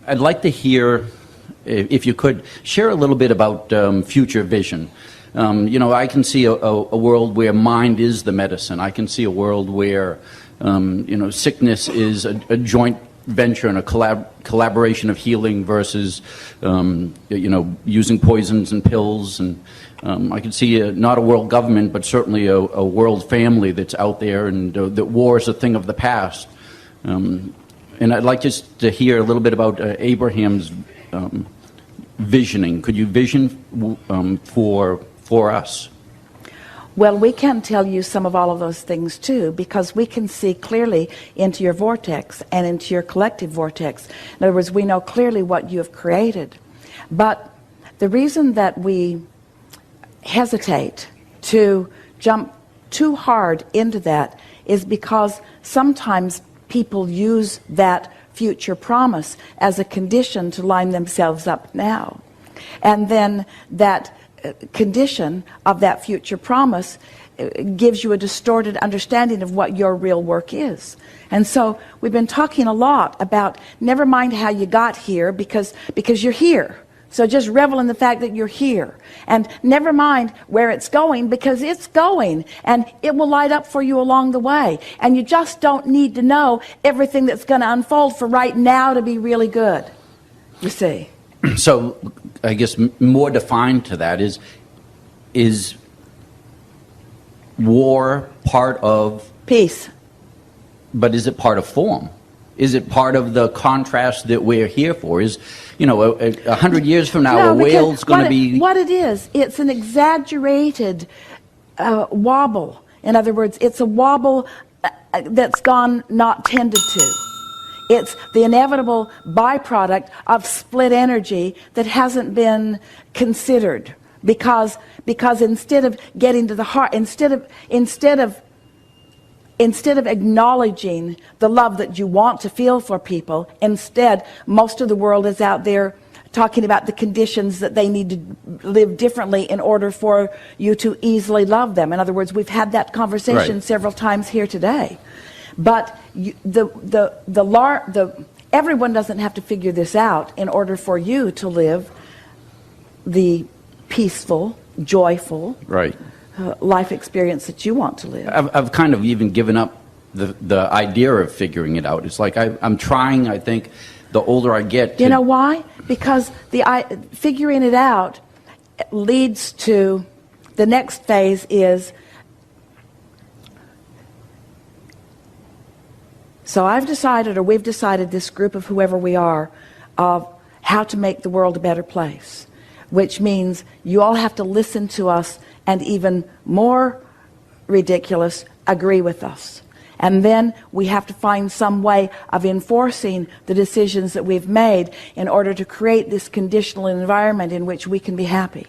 I'd like to hear, if you could, share a little bit about future vision. I can see a world where mind is the medicine. I can see a world where, sickness is a joint venture and a collaboration of healing versus, using poisons and pills. And I can see not a world government, but certainly a world family that's out there, and that war is a thing of the past. And I'd like just to hear a little bit about Abraham's visioning. Could you vision for us? Well, we can tell you some of all of those things too, because we can see clearly into your vortex and into your collective vortex. In other words, we know clearly what you have created. But the reason that we hesitate to jump too hard into that is because sometimes people use that future promise as a condition to line themselves up now. And then that condition of that future promise gives you a distorted understanding of what your real work is. And so we've been talking a lot about never mind how you got here, because you're here. So just revel in the fact that you're here. And never mind where it's going, because it's going, and it will light up for you along the way. And you just don't need to know everything that's going to unfold for right now to be really good, you see. So I guess more defined to that is war part of peace? But is it part of form? Is it part of the contrast that we're here for? Is, 100 years from now, a whale's going to be... What it is, it's an exaggerated wobble. In other words, it's a wobble that's gone not tended to. It's the inevitable byproduct of split energy that hasn't been considered, because instead of getting to the heart, instead of acknowledging the love that you want to feel for people, instead most of the world is out there talking about the conditions that they need to live differently in order for you to easily love them. In other words, we've had that conversation several times here today. But everyone doesn't have to figure this out in order for you to live the peaceful, joyful life experience that you want to live. I've kind of even given up the idea of figuring it out. It's like I'm trying. I think the older I get, you know why? Because figuring it out leads to the next phase is. So I've decided, or we've decided, this group of whoever we are, of how to make the world a better place, which means you all have to listen to us, and even more ridiculous, agree with us. And then we have to find some way of enforcing the decisions that we've made in order to create this conditional environment in which we can be happy.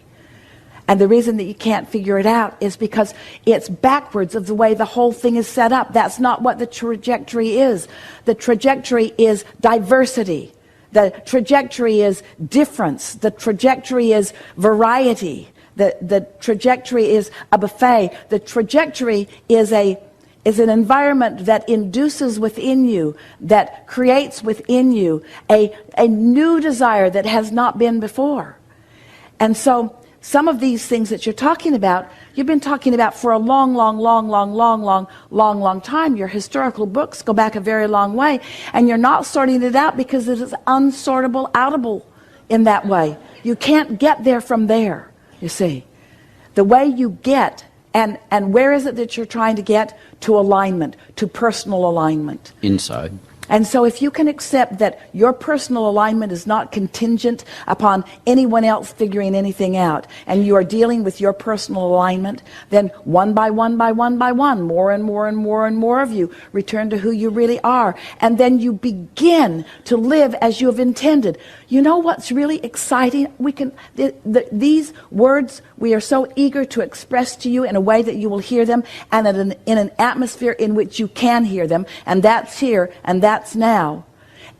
And the reason that you can't figure it out is because it's backwards of the way the whole thing is set up. That's not what the trajectory is. The trajectory is diversity. The trajectory is difference. The trajectory is variety. The trajectory is a buffet. The trajectory is an environment that induces within you, that creates within you a new desire that has not been before. And so some of these things that you're talking about, you've been talking about for a long time. Your historical books go back a very long way, and you're not sorting it out because it is unsortable, outable in that way. You can't get there from there, you see. The way you get, and where is it that you're trying to get? To alignment, to personal alignment. Inside. And so if you can accept that your personal alignment is not contingent upon anyone else figuring anything out, and you are dealing with your personal alignment, then one by one, more and more of you return to who you really are. And then you begin to live as you have intended. You know what's really exciting? These words, we are so eager to express to you in a way that you will hear them, and in an atmosphere in which you can hear them, and that's here, and that's now.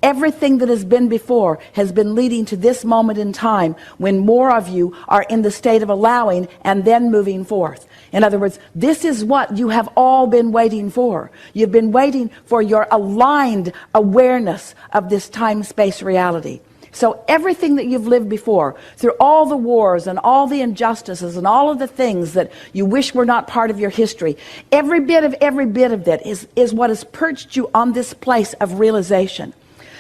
Everything that has been before has been leading to this moment in time when more of you are in the state of allowing and then moving forth. In other words, this is what you have all been waiting for. You've been waiting for your aligned awareness of this time-space reality. So everything that you've lived before, through all the wars and all the injustices and all of the things that you wish were not part of your history, every bit of that is what has perched you on this place of realization.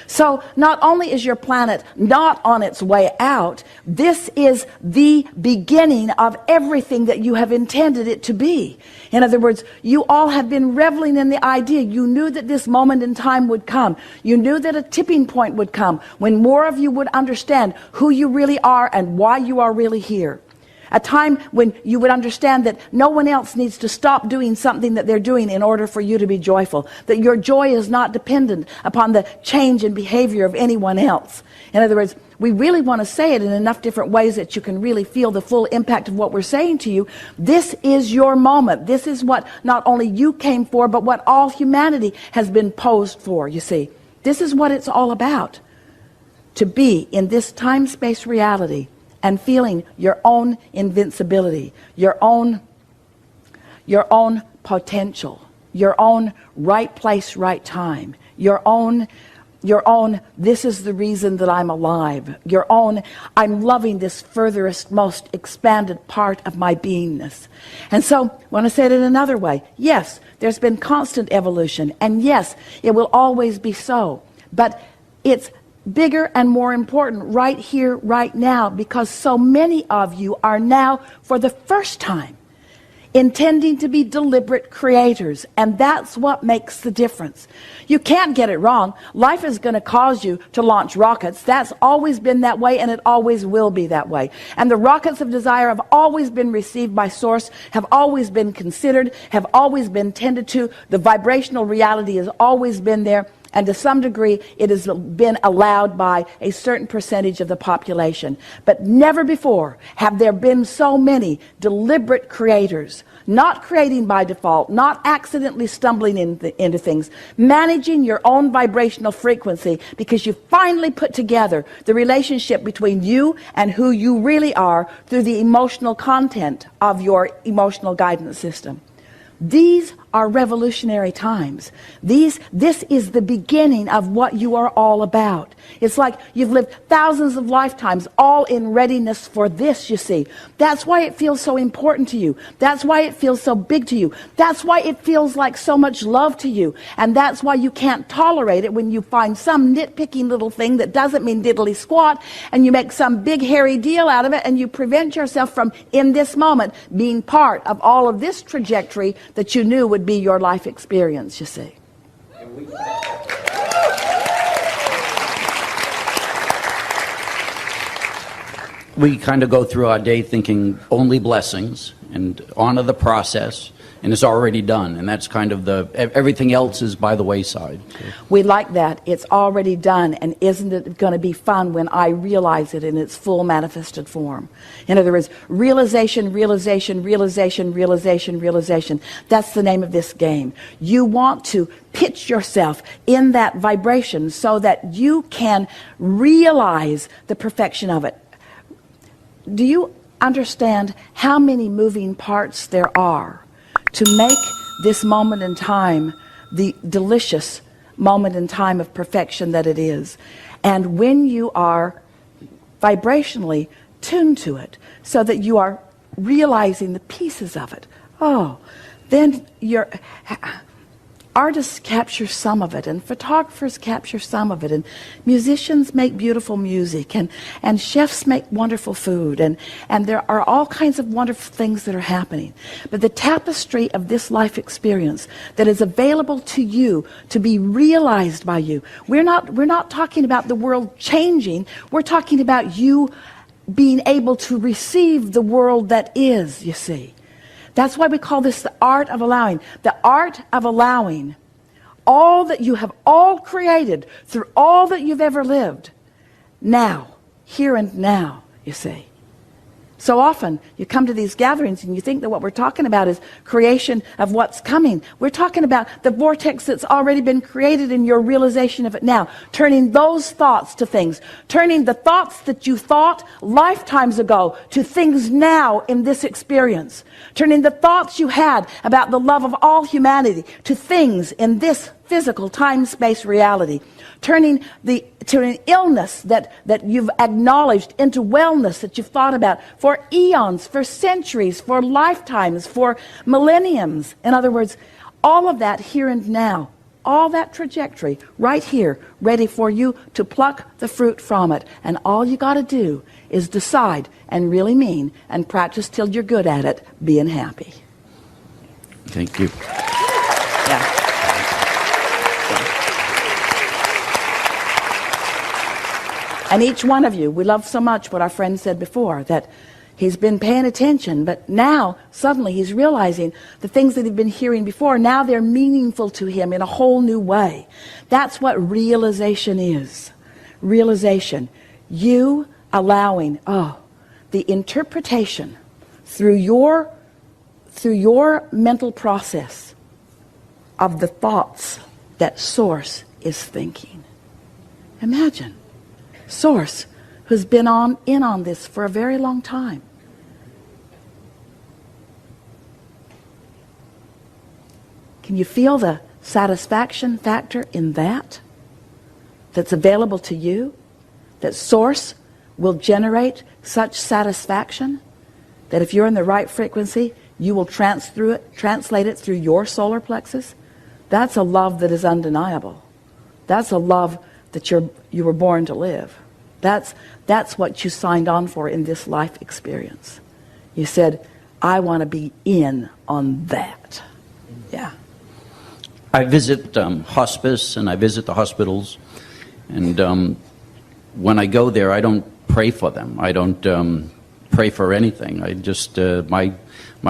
So not only is your planet not on its way out, this is the beginning of everything that you have intended it to be. In other words, you all have been reveling in the idea. You knew that this moment in time would come. You knew that a tipping point would come when more of you would understand who you really are and why you are really here. A time when you would understand that no one else needs to stop doing something that they're doing in order for you to be joyful. That your joy is not dependent upon the change in behavior of anyone else. In other words, we really want to say it in enough different ways that you can really feel the full impact of what we're saying to you. This is your moment. This is what not only you came for, but what all humanity has been posed for, you see. This is what it's all about. To be in this time-space reality and feeling your own invincibility, your own potential, your own right place, right time, your own, this is the reason that I'm alive, your own, I'm loving this furthest, most expanded part of my beingness. And so, I want to say it in another way. Yes, there's been constant evolution, and yes, it will always be so, but it's bigger and more important right here, right now, because so many of you are now, for the first time, intending to be deliberate creators, and that's what makes the difference. You can't get it wrong. Life is going to cause you to launch rockets. That's always been that way, and it always will be that way. And the rockets of desire have always been received by Source, have always been considered, have always been tended to. The vibrational reality has always been there. And to some degree, it has been allowed by a certain percentage of the population. But never before have there been so many deliberate creators, not creating by default, not accidentally stumbling into things, managing your own vibrational frequency, because you finally put together the relationship between you and who you really are through the emotional content of your emotional guidance system. These are revolutionary times. This is the beginning of what you are all about. It's like you've lived thousands of lifetimes all in readiness for this, you see. That's why it feels so important to you. That's why it feels so big to you. That's why it feels like so much love to you. And that's why you can't tolerate it when you find some nitpicking little thing that doesn't mean diddly squat, and you make some big hairy deal out of it, and you prevent yourself from, in this moment, being part of all of this trajectory that you knew would be your life experience, you see. We kind of go through our day thinking only blessings and honor the process, and it's already done, and that's kind of everything else is by the wayside. We like that. It's already done, and isn't it going to be fun when I realize it in its full manifested form? In other words, realization, realization, realization, realization, realization. That's the name of this game. You want to pitch yourself in that vibration so that you can realize the perfection of it. Do you understand how many moving parts there are to make this moment in time the delicious moment in time of perfection that it is? And when you are vibrationally tuned to it so that you are realizing the pieces of it, then you're... Artists capture some of it, and photographers capture some of it, and musicians make beautiful music, and chefs make wonderful food, and there are all kinds of wonderful things that are happening. But the tapestry of this life experience that is available to you to be realized by you, we're not talking about the world changing, we're talking about you being able to receive the world that is, you see. That's why we call this the art of allowing. The art of allowing all that you have all created through all that you've ever lived. Now, here and now, you see. So often, you come to these gatherings and you think that what we're talking about is creation of what's coming. We're talking about the vortex that's already been created in your realization of it now. Turning those thoughts to things. Turning the thoughts that you thought lifetimes ago to things now in this experience. Turning the thoughts you had about the love of all humanity to things in this physical time-space reality. Turning to an illness that you've acknowledged into wellness that you've thought about for eons, for centuries, for lifetimes, for millenniums. In other words, all of that here and now, all that trajectory right here, ready for you to pluck the fruit from it. And all you got to do is decide and really mean and practice till you're good at it, being happy. Thank you. Yeah. And each one of you, we love so much what our friend said before, that he's been paying attention, but now suddenly he's realizing the things that he'd been hearing before, now they're meaningful to him in a whole new way. That's what realization is. Realization. You allowing, the interpretation through your mental process of the thoughts that Source is thinking. Imagine. Source, who's been in on this for a very long time. Can you feel the satisfaction factor in that? That's available to you? That Source will generate such satisfaction that if you're in the right frequency, you will translate it through your solar plexus? That's a love that is undeniable. That's a love that you were born to live. That's what you signed on for in this life experience. You said, I want to be in on that. Yeah. I visit hospice and I visit the hospitals, and when I go there, I don't pray for them. I don't pray for anything. I just my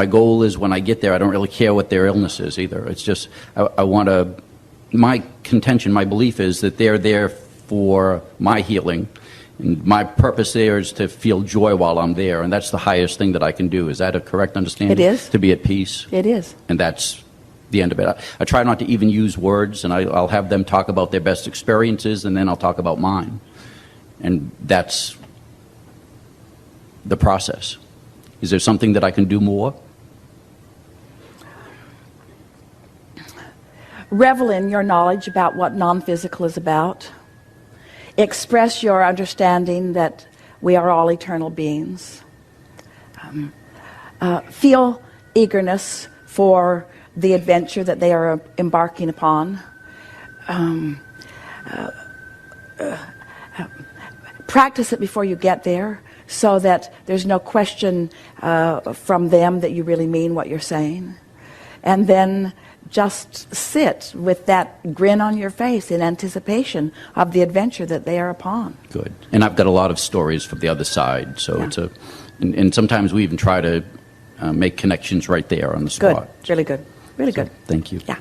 goal is when I get there, I don't really care what their illness is either. It's just I want to. My contention, my belief is that they're there for my healing, and my purpose there is to feel joy while I'm there, and that's the highest thing that I can do. Is that a correct understanding? It is. To be at peace. It is. And that's the end of it. I try not to even use words, and I'll have them talk about their best experiences, and then I'll talk about mine. And that's the process. Is there something that I can do more? Revel in your knowledge about what non-physical is about. Express your understanding that we are all eternal beings. Feel eagerness for the adventure that they are embarking upon. Practice it before you get there so that there's no question from them that you really mean what you're saying. And then just sit with that grin on your face in anticipation of the adventure that they are upon. Good. And I've got a lot of stories from the other side, so Yeah. it's and sometimes we even try to make connections right there on the spot. Good. Really good. Really good. Thank you. Yeah.